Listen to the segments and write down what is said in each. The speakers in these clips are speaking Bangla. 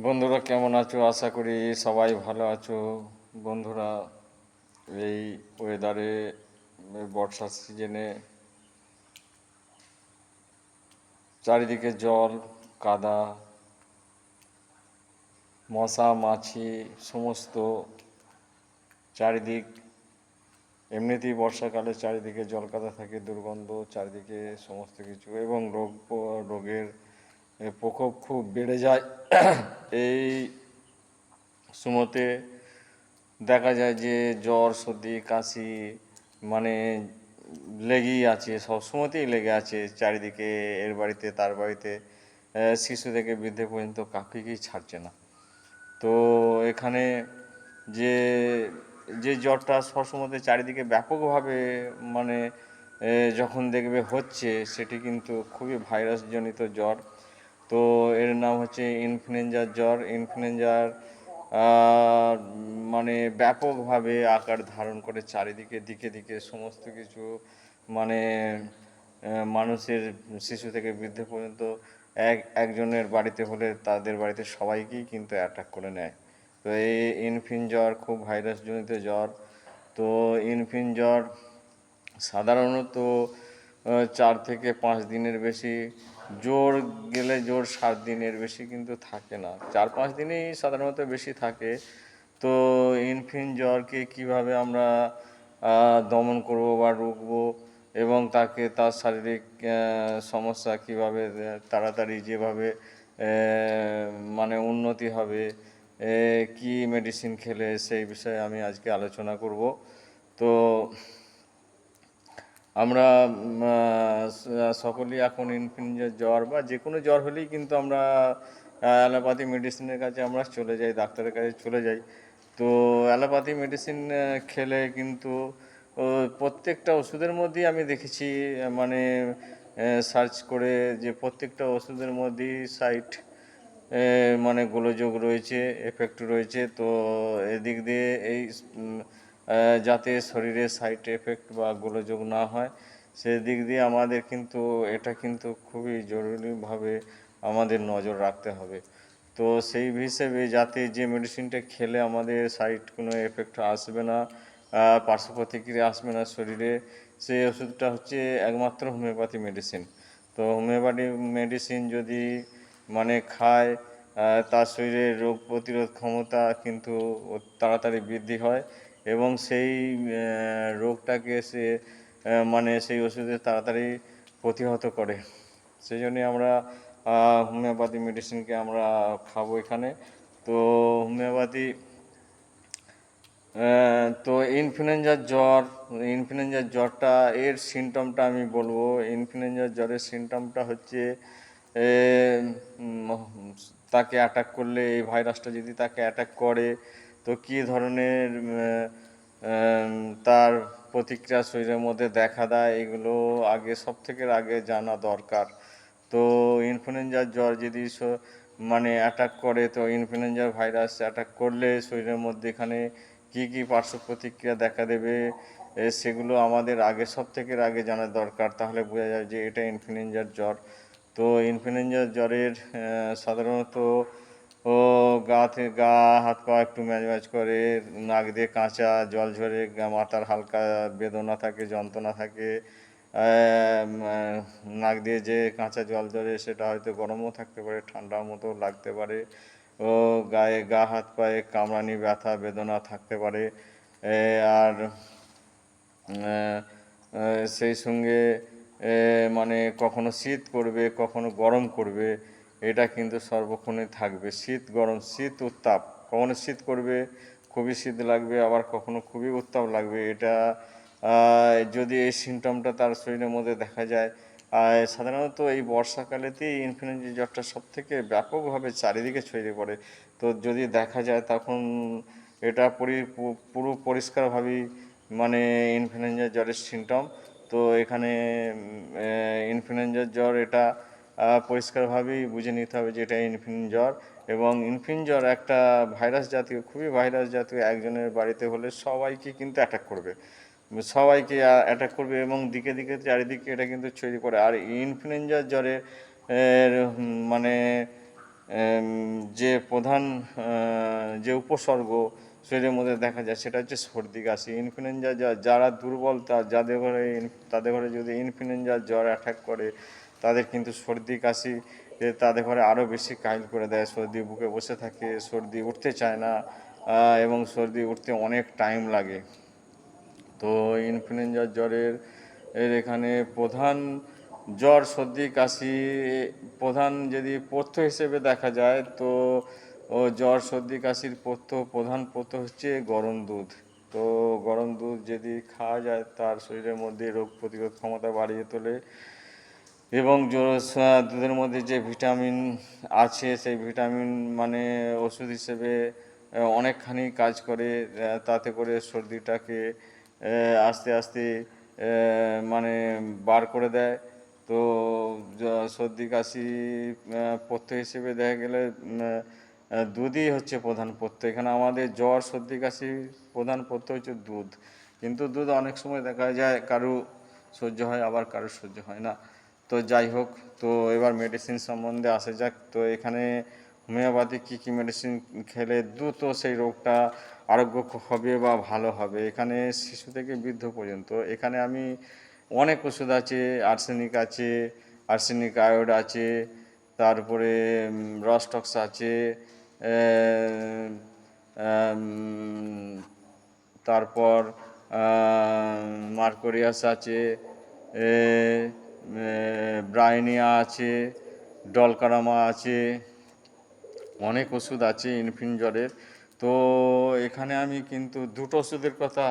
বন্ধুরা কেমন আছো? আশা করি সবাই ভালো আছো। বন্ধুরা, এই ওয়েদারে, বর্ষার সিজনে চারিদিকে জল, কাদা, মশা মাছি সমস্ত চারিদিক। এমনিতেই বর্ষাকালে চারিদিকে জল কাদা থাকে, দুর্গন্ধ চারিদিকে সমস্ত কিছু, এবং রোগের প্রকোপ খুব বেড়ে যায়। এই সময়তে দেখা যায় যে জ্বর, সর্দি, কাশি মানে লেগেই আছে, সব সময়তেই লেগে আছে চারিদিকে। এর বাড়িতে তার বাড়িতে, শিশু থেকে বৃদ্ধ পর্যন্ত কাউকেই ছাড়ছে না। তো এখানে যে যে জ্বরটা সবসময় চারিদিকে ব্যাপকভাবে মানে যখন দেখবে হচ্ছে, সেটি কিন্তু খুবই ভাইরাসজনিত জ্বর। তো এর নাম হচ্ছে ইনফ্লুয়েঞ্জার জ্বর। ইনফ্লুয়েঞ্জার মানে ব্যাপকভাবে আকার ধারণ করে চারিদিকে, দিকে দিকে সমস্ত কিছু, মানে মানুষের, শিশু থেকে বৃদ্ধ পর্যন্ত একজনের বাড়িতে হলে তাদের বাড়িতে সবাইকেই কিন্তু অ্যাটাক করে নেয়। তো এই ইনফ্লুয়েঞ্জা জ্বর খুব ভাইরাসজনিত জ্বর। তো ইনফ্লুয়েঞ্জা জ্বর সাধারণত 4 থেকে 5 দিনের বেশি, জোর গেলে জোর 7 দিনের বেশি কিন্তু থাকে না, 4-5 দিনেই সাধারণত বেশি থাকে। তো ইনফ্লুয়েঞ্জা জ্বরকে কীভাবে আমরা দমন করব বা রুখবো, এবং তাকে তার শারীরিক সমস্যা কীভাবে তাড়াতাড়ি যেভাবে মানে উন্নতি হবে, কি মেডিসিন খেলে, সেই বিষয়ে আমি আজকে আলোচনা করব। তো আমরা সকলেই এখন ইনফ্লুয়েঞ্জা জ্বর বা যে কোনো জ্বর হলেই কিন্তু আমরা অ্যালোপ্যাথি মেডিসিনের কাছে আমরা চলে যাই, ডাক্তারের কাছে চলে যাই। তো অ্যালোপ্যাথি মেডিসিন খেলে কিন্তু প্রত্যেকটা ওষুধের মধ্যেই আমি দেখেছি, মানে সার্চ করে, যে প্রত্যেকটা ওষুধের মধ্যেই মানে গোলযোগ রয়েছে, এফেক্ট রয়েছে। তো এদিক দিয়ে এই যাতে শরীরে সাইড এফেক্ট বা গোলযোগ না হয়, সেদিক দিয়ে আমাদের কিন্তু এটা কিন্তু খুবই জরুরিভাবে আমাদের নজর রাখতে হবে। তো সেই হিসেবে যাতে যে মেডিসিনটা খেলে আমাদের সাইড কোনো এফেক্ট আসবে না, পার্শ্ব প্রতিক্রিয়া আসবে না শরীরে, সেই ওষুধটা হচ্ছে একমাত্র হোমিওপ্যাথি মেডিসিন। তো হোমিওপ্যাথি মেডিসিন যদি মানে খায়, তার শরীরে রোগ প্রতিরোধ ক্ষমতা কিন্তু তাড়াতাড়ি বৃদ্ধি হয়, এবং সেই রোগটাকে সে মানে সেই ওষুধে তাড়াতাড়ি প্রতিহত করে। সেই জন্যে আমরা হোমিওপ্যাথি মেডিসিনকে আমরা খাবো এখানে। তো হোমিওপ্যাথি, তো ইনফ্লুয়েঞ্জার জ্বরটা, এর সিমটমটা আমি বলবো। ইনফ্লুয়েঞ্জার জ্বরের সিমটমটা হচ্ছে তাকে অ্যাটাক করলে, এই ভাইরাসটা যদি তাকে অ্যাটাক করে, তো কী ধরনের তার প্রতিক্রিয়া শরীরের মধ্যে দেখা দেয়, এগুলো আগে, সব থেকে আগে জানা দরকার। তো ইনফ্লুয়েঞ্জার জ্বর যদি মানে অ্যাটাক করে, তো ইনফ্লুয়েঞ্জার ভাইরাস অ্যাটাক করলে শরীরের মধ্যে এখানে কী কী পার্শ্ব প্রতিক্রিয়া দেখা দেবে, সেগুলো আমাদের আগে, সব থেকে আগে জানা দরকার। তাহলে বোঝা যায় যে এটা ইনফ্লুয়েঞ্জার জ্বর। তো ইনফ্লুয়েঞ্জার জ্বরের সাধারণত গা হাত পা একটু ম্যাজ ম্যাজ করে, নাক দিয়ে কাঁচা জল ঝরে, মাথার হালকা বেদনা থাকে, যন্ত্রণা থাকে, নাক দিয়ে যে কাঁচা জল ঝরে সেটা হয়তো গরমও থাকতে পারে, ঠান্ডার মতো লাগতে পারে, ও গায়ে গা হাত পায়ে কামড়ানি, ব্যথা বেদনা থাকতে পারে। আর সেই সঙ্গে মানে কখনো শীত করবে, কখনো গরম করবে, এটা কিন্তু সর্বক্ষণই থাকবে। শীত গরম, শীত উত্তাপ, কখনো শীত করবে, খুবই শীত লাগবে, আবার কখনো খুবই উত্তাপ লাগবে। এটা যদি এই সিমটমটা তার শরীরের মধ্যে দেখা যায়, সাধারণত এই বর্ষাকালেতেই ইনফ্লুয়েঞ্জা জ্বরটা সবথেকে ব্যাপকভাবে চারিদিকে ছড়িয়ে পড়ে। তো যদি দেখা যায়, তখন এটা পুরো পরিষ্কারভাবেই মানে ইনফ্লুয়েঞ্জা জ্বরের সিমটম। তো এখানে ইনফ্লুয়েঞ্জার জ্বর, এটা পরিষ্কারভাবেই বুঝে নিতে হবে যে এটা ইনফ্লুয়েঞ্জা জ্বর। এবং ইনফ্লুয়েঞ্জা জ্বর একটা ভাইরাস জাতীয়, খুবই ভাইরাস জাতীয়, একজনের বাড়িতে হলে সবাইকে কিন্তু অ্যাটাক করবে, সবাইকে অ্যাটাক করবে, এবং দিকে দিকে চারিদিকে এটা কিন্তু ছড়িয়ে পড়ে। আর ইনফ্লুয়েঞ্জার জ্বরে মানে যে প্রধান যে উপসর্গ শরীরের মধ্যে দেখা যায় সেটা হচ্ছে সর্দি কাশি। ইনফ্লুয়েঞ্জা যারা দুর্বল তাদের ঘরে যদি ইনফ্লুয়েঞ্জার জ্বর অ্যাটাক করে তাদের কিন্তু সর্দি কাশি তাদের ঘরে আরও বেশি কাহিল করে দেয়। সর্দি বুকে বসে থাকে, সর্দি উঠতে চায় না, এবং সর্দি উঠতে অনেক টাইম লাগে। তো ইনফ্লুয়েঞ্জার জ্বরের এখানে প্রধান জ্বর সর্দি কাশি প্রধান যদি পথ্য হিসেবে দেখা যায় তো জ্বর সর্দি কাশির প্রধান পথ্য হচ্ছে গরম দুধ। তো গরম দুধ যদি খাওয়া যায় তার শরীরের মধ্যে রোগ প্রতিরোধ ক্ষমতা বাড়িয়ে তোলে এবং দুধের মধ্যে যে ভিটামিন আছে সেই ভিটামিন মানে ওষুধ হিসেবে অনেকখানি কাজ করে। তাতে করে সর্দিটাকে আস্তে আস্তে মানে বার করে দেয়। তো সর্দি কাশি পথ্য হিসেবে দেখা গেলে দুধই হচ্ছে প্রধান পথ্য। এখানে আমাদের জ্বর সর্দি কাশি প্রধান পথ্য হচ্ছে দুধ, কিন্তু দুধ অনেক সময় দেখা যায় কারো সহ্য হয় আবার কারো সহ্য হয় না। তো যাই হোক, তো এবার মেডিসিন সম্বন্ধে আসা যাক। তো এখানে হোমিওপ্যাথি কী কী মেডিসিন খেলে দ্রুত সেই রোগটা আরোগ্য হবে বা ভালো হবে, এখানে শিশু থেকে বৃদ্ধ পর্যন্ত এখানে আমি অনেক ওষুধ আছে। আর্সেনিক আয়োড আছে, তারপরে রসটক্স আছে, তারপর মার্কোরিয়াস আছে, ব্রাইনিয়া আছে, ডলকারামা আছে, অনেক ওষুধ আছে ইনফ্লুয়েঞ্জার। তো এখানে আমি কিন্তু দুটো ওষুধের কথা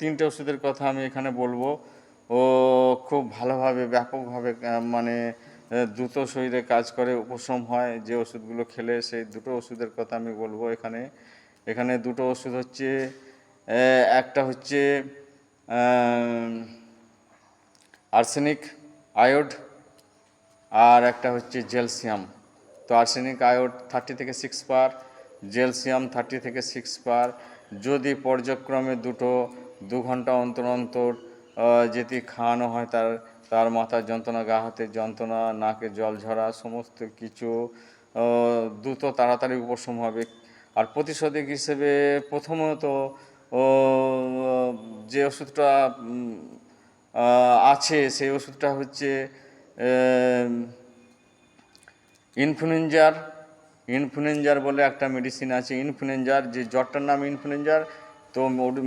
তিনটে ওষুধের কথা আমি এখানে বলবো। ও খুব ভালোভাবে ব্যাপকভাবে মানে দ্রুত শরীরে কাজ করে, উপশম হয় যে ওষুধগুলো খেলে, সেই দুটো ওষুধের কথা আমি বলবো এখানে। এখানে দুটো ওষুধ হচ্ছে, একটা হচ্ছে আর্সেনিক আয়োড আর একটা হচ্ছে জেলসিয়াম। তো আর্সেনিক আয়োড 30 থেকে 6 পার, জেলসিয়াম 30 থেকে 6 পার যদি পর্যায়ক্রমে 2 ঘন্টা অন্তর অন্তর যদি খাওয়ানো হয় তার মাথার যন্ত্রণা, গা হাতের যন্ত্রণা, নাকে জল ঝরা সমস্ত কিছু দ্রুত তাড়াতাড়ি উপশম হবে। আর প্রতিষেধক হিসেবে প্রথমত যে ওষুধটা আছে সেই ওষুধটা হচ্ছে ইনফ্লুয়েঞ্জার বলে একটা মেডিসিন আছে। ইনফ্লুয়েঞ্জার যে জ্বরটার নাম ইনফ্লুয়েঞ্জার, তো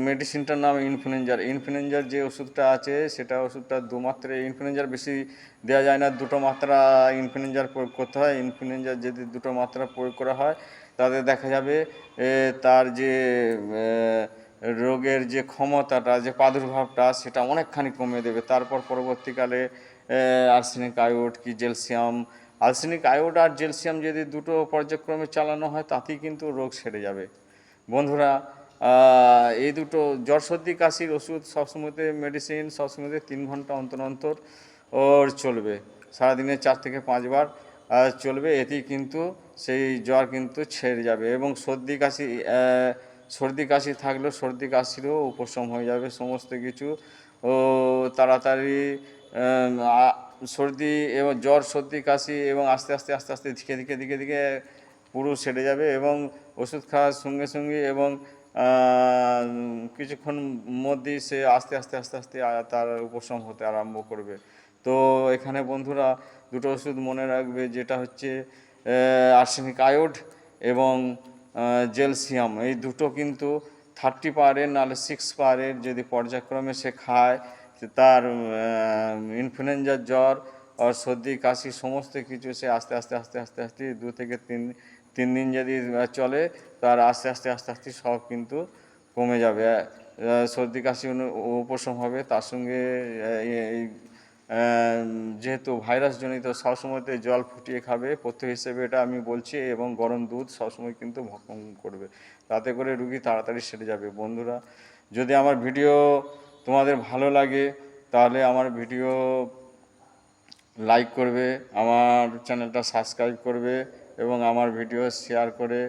মেডিসিনটার নাম ইনফ্লুয়েঞ্জার যে ওষুধটা আছে সেটা ওষুধটা 2 মাত্রায়। ইনফ্লুয়েঞ্জার বেশি দেওয়া যায় না, 2টো মাত্রা ইনফ্লুয়েঞ্জার প্রয়োগ করতে হয়। ইনফ্লুয়েঞ্জার যদি 2টো মাত্রা প্রয়োগ করা হয় তাতে দেখা যাবে তার যে রোগের যে ক্ষমতাটা, যে প্রাদুর্ভাবটা সেটা অনেকখানি কমে দেবে। তারপর পরবর্তীকালে আর্সেনিক আয়োড কি জেলসিয়াম, আর্সেনিক আয়োড আর জেলসিয়াম যদি 2টো পর্যায়ক্রমে চালানো হয় তাতেই কিন্তু রোগ সেরে যাবে। বন্ধুরা, এই দুটো জ্বর সর্দি কাশির ওষুধ সবসময়তে মেডিসিন সবসময়তে 3 ঘন্টা অন্তর অন্তর চলবে, সারাদিনে 4 থেকে 5 বার চলবে। এতেই কিন্তু সেই জ্বর কিন্তু ছেড়ে যাবে এবং সর্দি কাশি থাকলেও সর্দি কাশিরও উপশম হয়ে যাবে সমস্ত কিছু তাড়াতাড়ি। সর্দি এবং জ্বর সর্দি কাশি এবং আস্তে আস্তে ধীরে ধীরে পুরো সেরে যাবে এবং ওষুধ খাওয়ার সঙ্গে সঙ্গে এবং কিছুক্ষণ মধ্যেই সে আস্তে আস্তে তার উপশম হতে আরম্ভ করবে। তো এখানে বন্ধুরা দুটো ওষুধ মনে রাখবে, যেটা হচ্ছে আর্সেনিক আয়োড এবং জেলসিয়াম। এই দুটো কিন্তু 30 পারের নাহলে 6 পারের যদি পর্যায়ক্রমে সে খায় তার ইনফ্লুয়েঞ্জার জ্বর আর সর্দি কাশি সমস্ত কিছু সে আস্তে আস্তে 2 থেকে 3 দিন যদি চলে তার আস্তে আস্তে সব কিন্তু কমে যাবে, সর্দি কাশি উপশম হবে। তার সঙ্গে যেহেতু ভাইরাসজনিত সবসময়তে জল ফুটিয়ে খাবে পথ্য হিসেবে, এটা আমি বলছি, এবং গরম দুধ সবসময় কিন্তু ভক্ষণ করবে, তাতে করে রুগী তাড়াতাড়ি সেরে যাবে। বন্ধুরা, যদি আমার ভিডিও তোমাদের ভালো লাগে তাহলে আমার ভিডিও লাইক করবে, আমার চ্যানেলটা সাবস্ক্রাইব করবে এবং আমার ভিডিও শেয়ার করে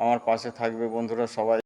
আমার পাশে থাকবে। বন্ধুরা সবাই